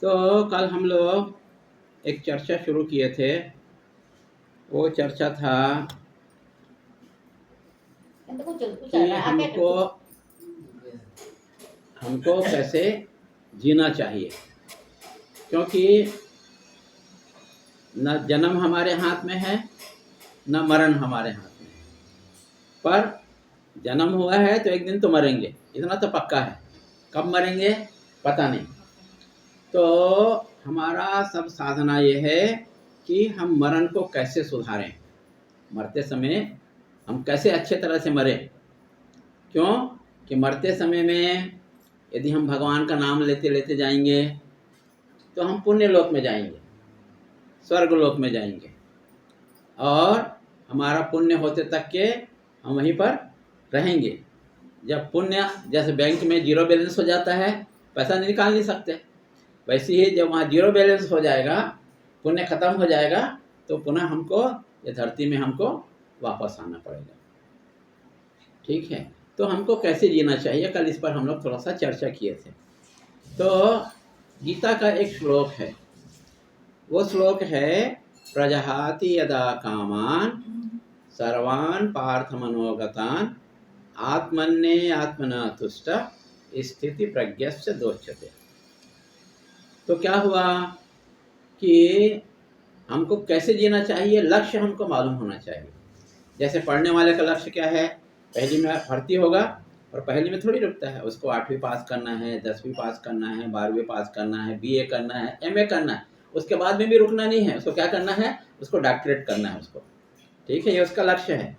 तो कल हम लोग एक चर्चा शुरू किए थे। वो चर्चा था कि हमको कैसे जीना चाहिए, क्योंकि न जन्म हमारे हाथ में है न मरण हमारे हाथ में है। पर जन्म हुआ है तो एक दिन तो मरेंगे, इतना तो पक्का है। कब मरेंगे पता नहीं। तो हमारा सब साधना ये है कि हम मरण को कैसे सुधारें, मरते समय हम कैसे अच्छे तरह से मरें। क्यों कि मरते समय में यदि हम भगवान का नाम लेते लेते जाएंगे तो हम पुण्य लोक में जाएंगे, स्वर्ग लोक में जाएंगे, और हमारा पुण्य होते तक के हम वहीं पर रहेंगे। जब पुण्य जैसे बैंक में जीरो बैलेंस हो जाता है, पैसा निकाल नहीं सकते, वैसे ही जब वहाँ जीरो बैलेंस हो जाएगा, पुण्य खत्म हो जाएगा, तो पुनः हमको ये धरती में हमको वापस आना पड़ेगा। ठीक है, तो हमको कैसे जीना चाहिए, कल इस पर हम लोग थोड़ा सा चर्चा किए थे। तो गीता का एक श्लोक है, वो श्लोक है प्रजहाति यदा कामान सर्वान पार्थ मनोगतान आत्मन्ये आत्मना तुष्ट स्थिति प्रज्ञस्य दोच्यते। तो क्या हुआ कि हमको कैसे जीना चाहिए, लक्ष्य हमको मालूम होना चाहिए। जैसे पढ़ने वाले का लक्ष्य क्या है, पहली में भर्ती होगा और पहली में थोड़ी रुकता है, उसको 8वीं पास करना है, 10वीं पास करना है, 12वीं पास करना है, BA करना है, MA करना है, उसके बाद में भी रुकना नहीं है। उसको क्या करना है, उसको डॉक्टरेट करना है उसको। ठीक है, ये उसका लक्ष्य है।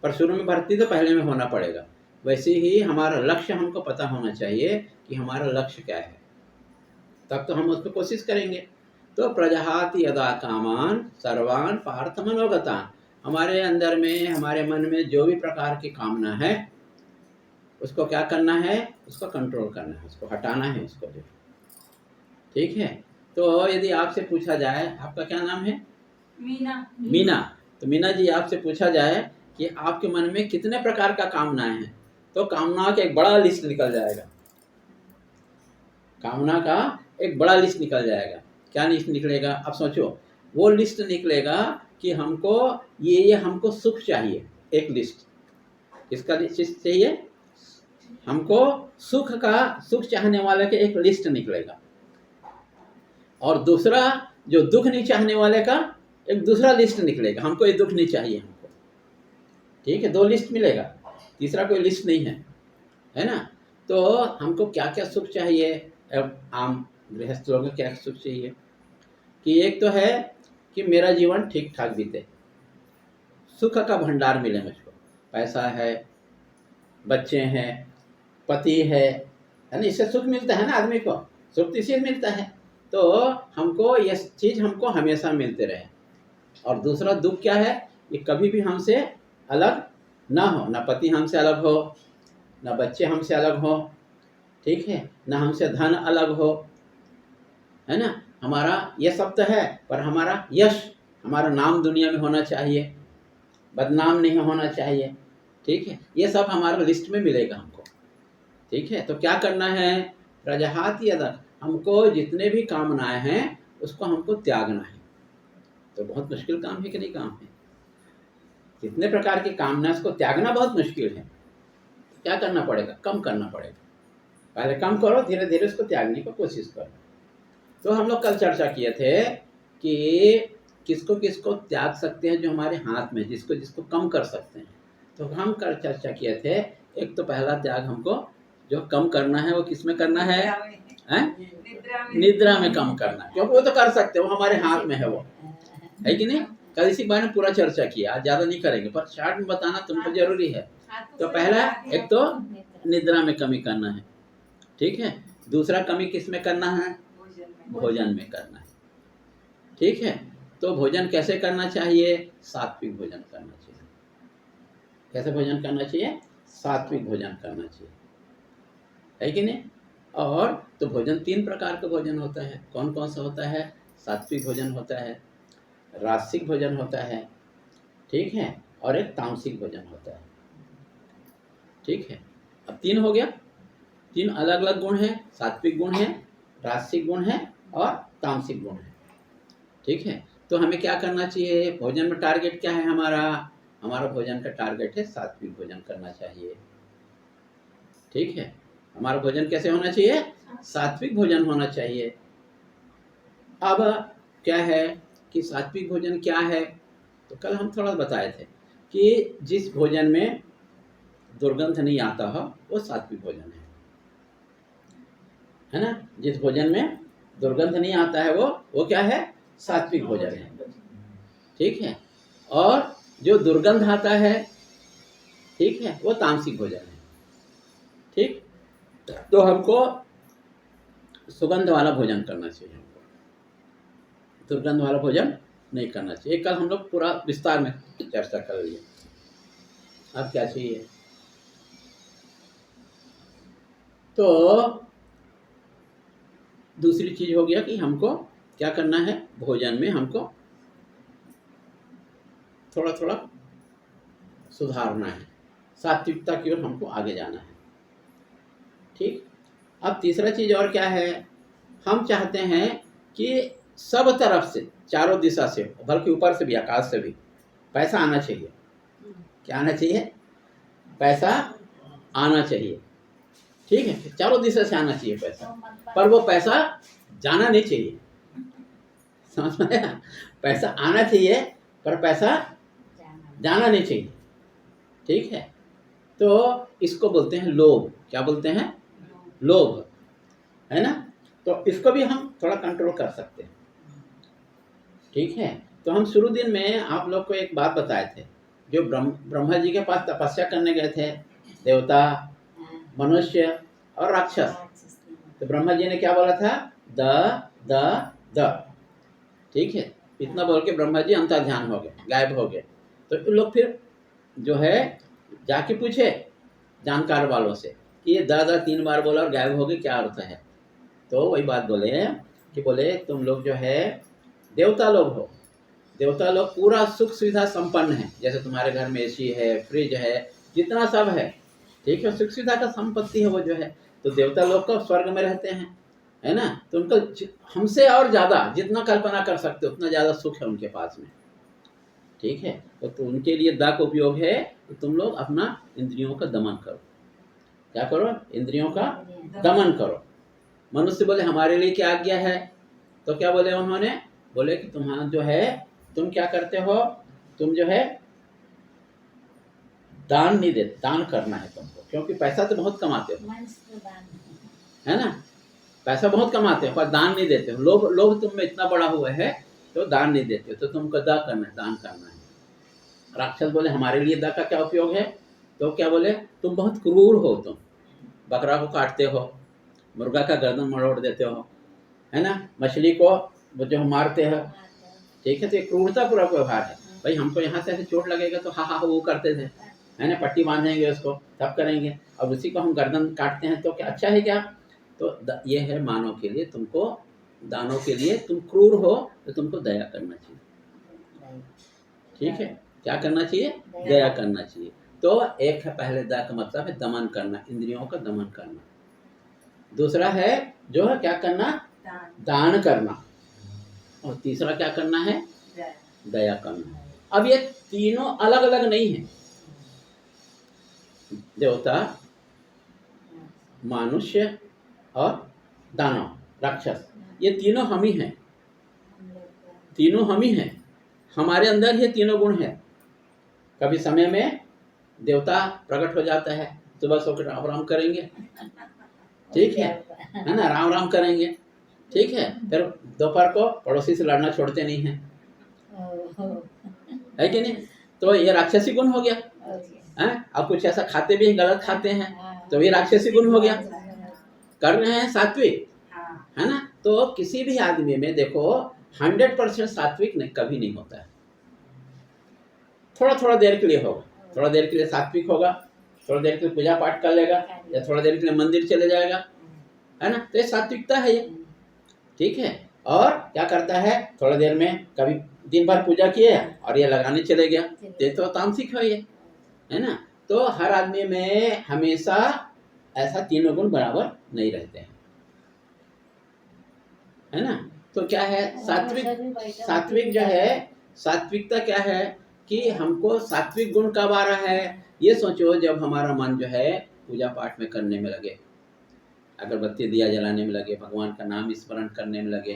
पर शुरू में भर्ती तो पहले में होना पड़ेगा। वैसे ही हमारा लक्ष्य हमको पता होना चाहिए कि हमारा लक्ष्य क्या है, तब तो हम उस पर कोशिश करेंगे। तो प्रजहाति यदा कामान सर्वान पार्थ मनोगतान, हमारे अंदर में, हमारे मन में जो भी प्रकार की कामना है उसको क्या करना है, उसको कंट्रोल करना है, उसको हटाना है, उसको जो। ठीक है, तो यदि आपसे पूछा जाए, आपका क्या नाम है? मीना। तो मीना जी, आपसे पूछा जाए कि आपके मन में कितने प्रकार का कामनाएं हैं, तो कामना का एक बड़ा लिस्ट निकल जाएगा। कामना का एक बड़ा लिस्ट निकल जाएगा। क्या लिस्ट निकलेगा, अब सोचो। वो लिस्ट निकलेगा कि हमको ये हमको सुख चाहिए, एक लिस्ट। किसका लिस्ट चाहिए? हमको सुख का, सुख चाहने वाले के एक लिस्ट निकलेगा। और दूसरा, जो दुख नहीं चाहने वाले का एक दूसरा लिस्ट निकलेगा। हमको ये दुख नहीं चाहिए हमको। ठीक है, 2 लिस्ट मिलेगा, तीसरा कोई लिस्ट नहीं है, है ना। तो हमको क्या क्या सुख चाहिए, अब आम गृहस्थ लोगों को क्या सुख चाहिए कि एक तो है कि मेरा जीवन ठीक ठाक बीते, सुख का भंडार मिले मुझको, पैसा है, बच्चे हैं, पति है ना, इससे सुख मिलता है ना आदमी को, सुख इससे मिलता है। तो हमको ये चीज़ हमको हमेशा मिलते रहे। और दूसरा दुख क्या है, ये कभी भी हमसे अलग ना हो, ना पति हमसे अलग हो, ना बच्चे हमसे अलग हो, ठीक है, ना हमसे धन अलग हो, है ना। हमारा ये सब तो है, पर हमारा यश, हमारा नाम दुनिया में होना चाहिए, बदनाम नहीं होना चाहिए। ठीक है, ये सब हमारा लिस्ट में मिलेगा हमको। ठीक है, तो क्या करना है, प्रजहाति यदा, हमको जितने भी कामनाएं हैं उसको हमको त्यागना है। तो बहुत मुश्किल काम है कि नहीं काम है, जितने प्रकार की कामना उसको त्यागना बहुत मुश्किल है। क्या करना पड़ेगा, कम करना पड़ेगा। पहले कम करो, धीरे धीरे उसको त्यागने की कोशिश करो। तो हम लोग कल चर्चा किए थे कि किसको किसको त्याग सकते हैं, जो हमारे हाथ में, जिसको जिसको कम कर सकते हैं। तो हम कल चर्चा किए थे, एक तो पहला त्याग हमको जो कम करना है वो किस में करना है, निद्रा में कम करना, क्योंकि वो तो कर सकते हैं, वो हमारे हाथ में है, वो है कि नहीं। कल इसी बारे में पूरा चर्चा किया, आज ज़्यादा नहीं करेंगे, पर शॉर्ट में बताना तुमको जरूरी है। तो पहला एक तो निद्रा में कमी करना है, ठीक है। दूसरा कमी किस में करना है, भोजन में करना है, ठीक है। तो भोजन कैसे करना चाहिए, सात्विक भोजन करना चाहिए। कैसे भोजन करना चाहिए, सात्विक भोजन करना चाहिए, है कि नहीं। और तो भोजन 3 प्रकार का भोजन होता है। कौन कौन सा होता है, सात्विक भोजन होता है, राजसिक भोजन होता है, ठीक है, और एक तामसिक भोजन होता है। ठीक है, अब 3 हो गया, 3 अलग अलग गुण हैं, सात्विक गुण है, राजसिक गुण है और तामसिक गुण है। ठीक है, तो हमें क्या करना चाहिए? भोजन में टारगेट क्या है हमारा? हमारा भोजन का टारगेट है सात्विक भोजन करना चाहिए। ठीक है, हमारा भोजन कैसे होना चाहिए? सात्विक भोजन होना चाहिए। अब क्या है कि सात्विक भोजन क्या है? तो कल हम थोड़ा बताए थे कि जिस भोजन में दुर्गंध नहीं आता हो वो सात्विक भोजन है ना? जिस भोजन में दुर्गंध नहीं आता है वो क्या है? सात्विक भोजन है। ठीक है, और जो दुर्गंध आता है, ठीक है, वो तामसिक भोजन है। ठीक, तो हमको सुगंध वाला भोजन करना चाहिए, हमको दुर्गंध वाला भोजन नहीं करना चाहिए। कल हम लोग पूरा विस्तार में चर्चा कर लिए। अब क्या चाहिए? तो दूसरी चीज हो गया कि हमको क्या करना है? भोजन में हमको थोड़ा थोड़ा सुधारना है, सात्विकता की ओर हमको आगे जाना है। ठीक, अब तीसरा चीज और क्या है? हम चाहते हैं कि सब तरफ से, चारों दिशा से, बल्कि ऊपर से भी, आकाश से भी पैसा आना चाहिए। क्या आना चाहिए? पैसा आना चाहिए। ठीक है, चारों दिशा से आना चाहिए पैसा, पर वो पैसा जाना नहीं चाहिए। समझ में आया? पैसा आना चाहिए पर पैसा जाना नहीं चाहिए। ठीक है, तो इसको बोलते हैं लोभ। क्या बोलते हैं? लोभ, है ना? तो इसको भी हम थोड़ा कंट्रोल कर सकते हैं। ठीक है, तो हम शुरू दिन में आप लोग को एक बात बताए थे, जो ब्रह्मा जी के पास तपस्या करने गए थे देवता, मनुष्य और राक्षस। तो ब्रह्मा जी ने क्या बोला था? The the the. ठीक है, इतना बोल के ब्रह्मा जी अंतर ध्यान हो गए, गायब हो गए। तो इन लोग फिर जो है जाके पूछे जानकार वालों से कि ये दादा 3 बार बोला और गायब हो गए, क्या अर्थ है? तो वही बात बोले कि बोले तुम लोग जो है देवता लोग हो, देवता लोग पूरा सुख सुविधा संपन्न है, जैसे तुम्हारे घर में एसी है, फ्रिज है, जितना सब है, ठीक है, सुख सुविधा का संपत्ति है वो जो है। तो देवता लोग को स्वर्ग में रहते हैं, है ना? तो उनको हमसे और ज्यादा, जितना कल्पना कर सकते हो उतना ज्यादा सुख है उनके पास में। ठीक है, तो उनके लिए दा का उपयोग है तो तुम लोग अपना इंद्रियों का दमन करो। क्या करो? इंद्रियों का दमन करो। मनुष्य बोले हमारे लिए क्या आज्ञा है? तो क्या बोले उन्होंने? बोले कि तुम्हारा जो है, तुम क्या करते हो? तुम जो है दान नहीं देते, दान करना है तुमको, क्योंकि पैसा तो बहुत कमाते हो, है ना? पैसा बहुत कमाते हो पर दान नहीं देते हो। लोभ लोभ तुम में इतना बड़ा हुआ है तो दान नहीं देते हो, तो तुमको दा करना है, दान करना है। राक्षस बोले हमारे लिए दा का क्या उपयोग है? तो क्या बोले? तुम बहुत क्रूर हो, तुम बकरा को काटते हो, मुर्गा का गर्दन मरोड़ देते हो, है ना? मछली को जो मारते हो। ठीक है, तो ये क्रूरता पूरा व्यवहार है। भाई हमको यहाँ से ऐसे चोट लगेगा तो हा हा वो करते थे, है ना? पट्टी बांधेंगे उसको, तब करेंगे। अब उसी को हम गर्दन काटते हैं तो क्या अच्छा है क्या? तो ये है मानव के लिए, तुमको दानों के लिए, तुम क्रूर हो तो तुमको दया करना चाहिए। ठीक है, क्या करना चाहिए? दया करना चाहिए। तो एक है पहले दया का मतलब है दमन करना, इंद्रियों का दमन करना। दूसरा है जो है क्या करना? दान करना। और तीसरा क्या करना है? दया करना। अब ये तीनों अलग अलग नहीं है। देवता, मनुष्य और दानव, राक्षस, ये तीनों हम ही हैं, तीनों हम ही हैं, हमारे अंदर ये तीनों गुण हैं। कभी समय में देवता प्रकट हो जाता है, सुबह सो के राम राम करेंगे, ठीक है ना? राम राम करेंगे, ठीक है। फिर दोपहर को पड़ोसी से लड़ना छोड़ते नहीं हैं, है कि नहीं? तो ये राक्षसी गुण हो गया है। अब कुछ ऐसा खाते भी गलत खाते हैं तो ये राक्षसी गुण हो गया। कर रहे हैं सात्विक, है ना? तो किसी भी आदमी में देखो 100% सात्विक नहीं, कभी नहीं होता है। थोड़ा थोड़ा देर के लिए होगा, थोड़ा देर के लिए सात्विक होगा, थोड़ा देर के लिए पूजा पाठ कर लेगा, या थोड़ा देर के लिए मंदिर चले जाएगा, है ना? तो ये सात्विकता है ये, ठीक है। और क्या करता है? थोड़ा देर में कभी दिन भर पूजा किए और ये लगाने चले गया, ये तो तामसिक है ये, है ना? तो हर आदमी में हमेशा ऐसा तीनों गुण बराबर नहीं रहते हैं। है ना। तो क्या है सात्विक जो है, सात्विकता क्या है कि हमको सात्विक गुण कब आ रहा है, ये सोचो जब हमारा मन जो है पूजा पाठ में करने में लगे, अगरबत्ती दिया जलाने में लगे, भगवान का नाम स्मरण करने में लगे,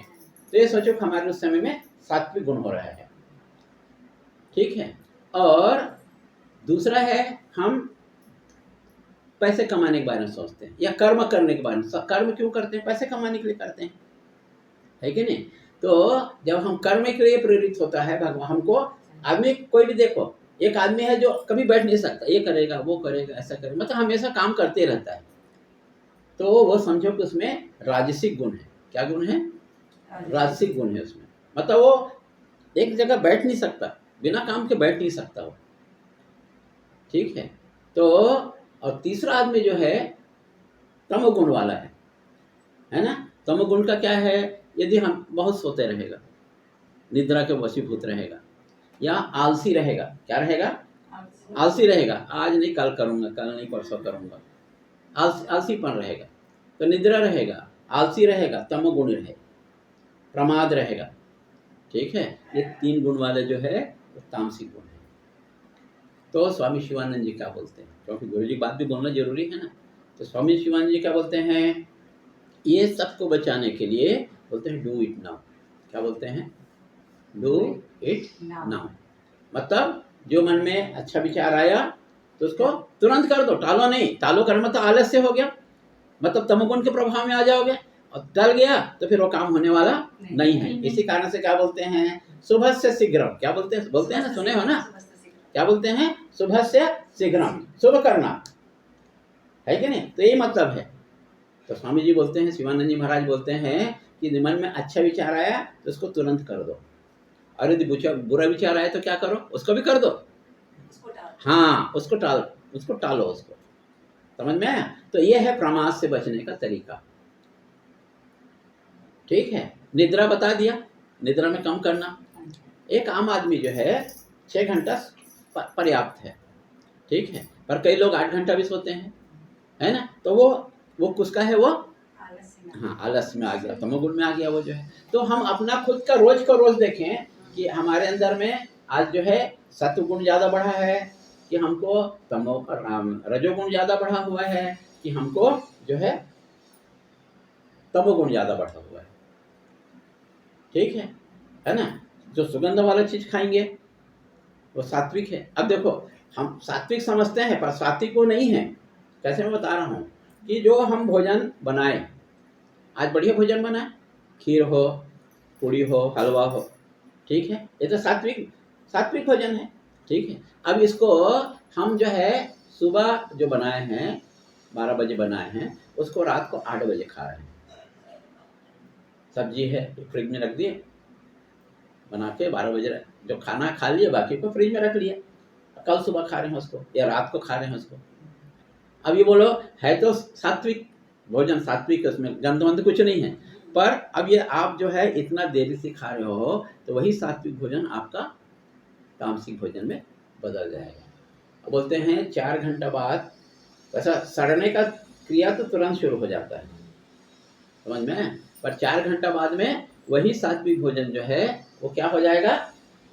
तो ये सोचो कि हमारे उस समय में सात्विक गुण हो रहा है। ठीक है। और दूसरा है हम पैसे कमाने के बारे में सोचते हैं या कर्म करने के बारे में। कर्म क्यों करते हैं? पैसे कमाने के लिए करते हैं, है कि नहीं। तो जब हम कर्म के लिए प्रेरित होता है भगवान हमको, आदमी कोई भी देखो, एक आदमी है जो कभी बैठ नहीं सकता, ये करेगा वो करेगा ऐसा करेगा, मतलब हमेशा काम करते रहता है, तो वो समझो कि उसमें राजसिक गुण है। क्या गुण है? राजसिक गुण है उसमें। मतलब वो एक जगह बैठ नहीं सकता, बिना काम के बैठ नहीं सकता वो। ठीक है। तो और तीसरा आदमी जो है तमोगुण वाला है ना। तमोगुण का क्या है? यदि हम बहुत सोते रहेगा, निद्रा के वशीभूत रहेगा, या आलसी रहेगा। क्या रहेगा? आलसी रहेगा। आज नहीं कल करूंगा, कल नहीं परसों करूंगा, आलसीपन रहेगा। तो निद्रा रहेगा, आलसी रहेगा, तमोगुण रहेगा, प्रमाद रहेगा। ठीक है। ये 3 गुण वाले जो है वो तामसिक गुण है। तो स्वामी शिवानंद जी क्या बोलते हैं, क्योंकि गुरु जी की बात भी बोलना जरूरी है ना, तो स्वामी शिवानंद जी क्या बोलते हैं, ये सबको बचाने के लिए बोलते हैं डू इट नाउ। क्या बोलते हैं? Do it now. मतलब जो मन में अच्छा विचार आया तो उसको तुरंत कर दो, टालो नहीं। टालो कर मतलब आलस्य हो गया, मतलब तमोगुण के प्रभाव में आ जाओगे, और टल गया तो फिर वो काम होने वाला नहीं है। इसी कारण से क्या बोलते हैं, सुबह से शीघ्रम। क्या बोलते हैं ना, सुने हो ना, क्या बोलते हैं? सुबह से शीघ्रम, शुभ करना, है कि नहीं। तो यही मतलब है। तो स्वामी जी बोलते हैं, शिवानंद जी महाराज बोलते हैं कि मन में अच्छा विचार आया तो उसको तुरंत कर दो, और यदि बुरा विचार आया तो क्या करो, उसको भी कर दो। हाँ, उसको टालो उसको। समझ में आया? तो ये है प्रमाद से बचने का तरीका। ठीक है। निद्रा बता दिया, निद्रा में कम करना। एक आम आदमी जो है 6 घंटा पर्याप्त है। ठीक है। पर कई लोग 8 घंटा भी सोते हैं, है ना। तो वो किसका है? वो हाँ, आलस में आ गया, तमोगुण में आ गया वो जो है। तो हम अपना खुद का रोज देखें कि हमारे अंदर में आज जो है सत्वगुण ज्यादा बढ़ा है कि हमको रजोगुण ज्यादा बढ़ा हुआ है कि हमको जो है तमोगुण ज्यादा बढ़ा हुआ है। ठीक है ना। जो सुगंध वाला चीज खाएंगे वो सात्विक है। अब देखो हम सात्विक समझते हैं पर सात्विक वो नहीं है। कैसे मैं बता रहा हूँ कि जो हम भोजन बनाए, आज बढ़िया भोजन बनाए, खीर हो, पूड़ी हो, हलवा हो, ठीक है, ये तो सात्विक भोजन है। ठीक है। अब इसको हम जो है सुबह जो बनाए हैं 12 बजे बनाए हैं, उसको रात को 8 बजे खा रहे हैं। सब्जी है फ्रिज में रख दिए, बना के 12 बजे जो खाना खा लिए, बाकी को फ्रिज में रख लिया, कल सुबह खा रहे हैं उसको या रात को खा रहे हैं उसको। अब ये बोलो है तो सात्विक भोजन, सात्विक, उसमें गंध कुछ नहीं है, पर अब ये आप जो है इतना देरी से खा रहे हो तो वही सात्विक भोजन आपका तामसिक भोजन में बदल जाएगा। बोलते हैं 4 घंटा बाद वैसा सड़ने का क्रिया तो तुरंत शुरू हो जाता है, समझ में, पर 4 घंटा बाद में वही सात्विक भोजन जो है वो क्या हो जाएगा,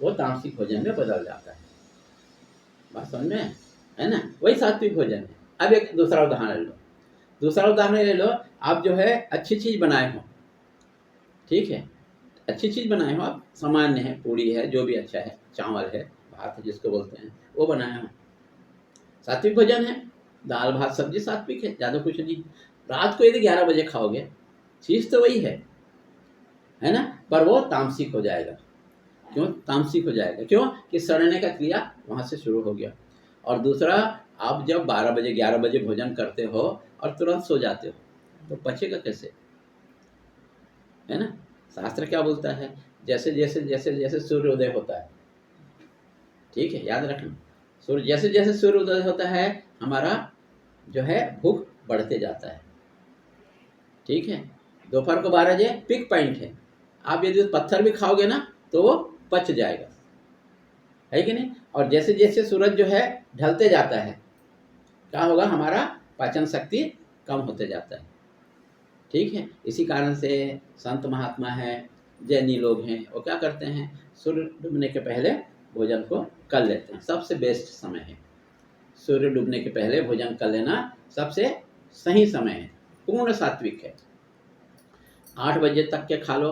वो तामसिक भोजन में बदल जाता है। बात समझ में है ना, वही सात्विक भोजन है। अब एक दूसरा उदाहरण ले लो। आप जो है अच्छी चीज बनाए हो, ठीक है, अच्छी चीज बनाए हो आप, सामान्य है, पूड़ी है, जो भी अच्छा है, चावल है, भात है जिसको बोलते हैं, वो बनाए हो, सात्विक भोजन है। दाल भात सब्जी सात्विक है, ज़्यादा कुछ नहीं। रात को यदि 11 बजे खाओगे, चीज़ तो वही है ना, पर वो तामसिक हो जाएगा। क्यों तामसिक हो जाएगा? क्यों कि सड़ने का क्रिया वहाँ से शुरू हो गया। और दूसरा, आप जब 12 बजे 11 बजे भोजन करते हो और तुरंत सो जाते हो तो पचेगा कैसे, है ना। शास्त्र क्या बोलता है, जैसे जैसे जैसे जैसे सूर्योदय होता है, ठीक है, याद रखना, जैसे जैसे सूर्योदय होता है हमारा जो है भूख बढ़ते जाता है। ठीक है। दोपहर को 12 बजे पिक पॉइंट है, आप यदि पत्थर भी खाओगे ना तो वो पच जाएगा, है कि नहीं। और जैसे जैसे सूरज जो है ढलते जाता है, क्या होगा, हमारा पाचन शक्ति कम होते जाता है। ठीक है। इसी कारण से संत महात्मा हैं, जैनी लोग हैं, वो क्या करते हैं, सूर्य डूबने के पहले भोजन को कर लेते हैं। सबसे बेस्ट समय है, सूर्य डूबने के पहले भोजन कर लेना सबसे सही समय है, पूर्ण सात्विक है। 8 बजे तक के खा लो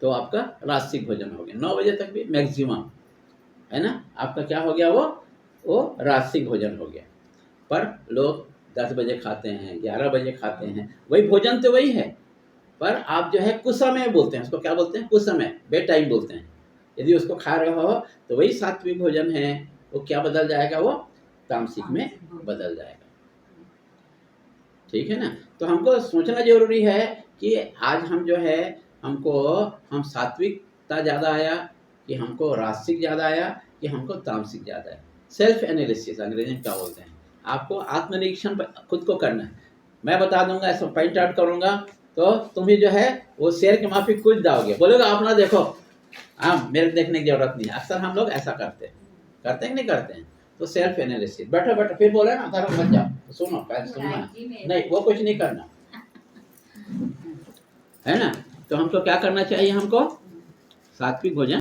तो आपका रात्रिक भोजन हो गया, 9 बजे तक भी मैक्सिमम है ना, आपका क्या हो गया, वो रात्रिक भोजन हो गया। पर लोग 10 बजे खाते हैं, 11 बजे खाते हैं, वही भोजन तो वही है, पर आप जो है कुसमय बोलते हैं उसको, क्या बोलते हैं, कुसमय, बे टाइम बोलते हैं। यदि उसको खा रहे हो तो वही सात्विक भोजन है, वो क्या बदल जाएगा, वो तामसिक में बदल जाएगा। ठीक है ना। तो हमको सोचना जरूरी है कि आज हम जो है, हम सात्विकता ज़्यादा आया कि हमको रासिक ज़्यादा आया कि हमको तामसिक ज़्यादा है। सेल्फ एनालिसिस अंग्रेजी में क्या बोलते हैं, आपको आत्मनिरीक्षण खुद को करना है। मैं बता दूंगा, ऐसा पॉइंट आउट करूंगा तो तुम भी जो है वो शेर के माफी कुछ जाओगे, बोलोगे आप ना देखो, हाँ मेरे देखने की जरूरत नहीं है। अक्सर हम लोग ऐसा करते हैं कि नहीं करते हैं। तो सेल्फ एनालिसिस, बैठो बैठो, फिर बोले ना धर्म मत जाओ, सुनो पहले सुनना नहीं, वो कुछ नहीं करना है ना। तो हमको क्या करना चाहिए, हमको सात्विक भोजन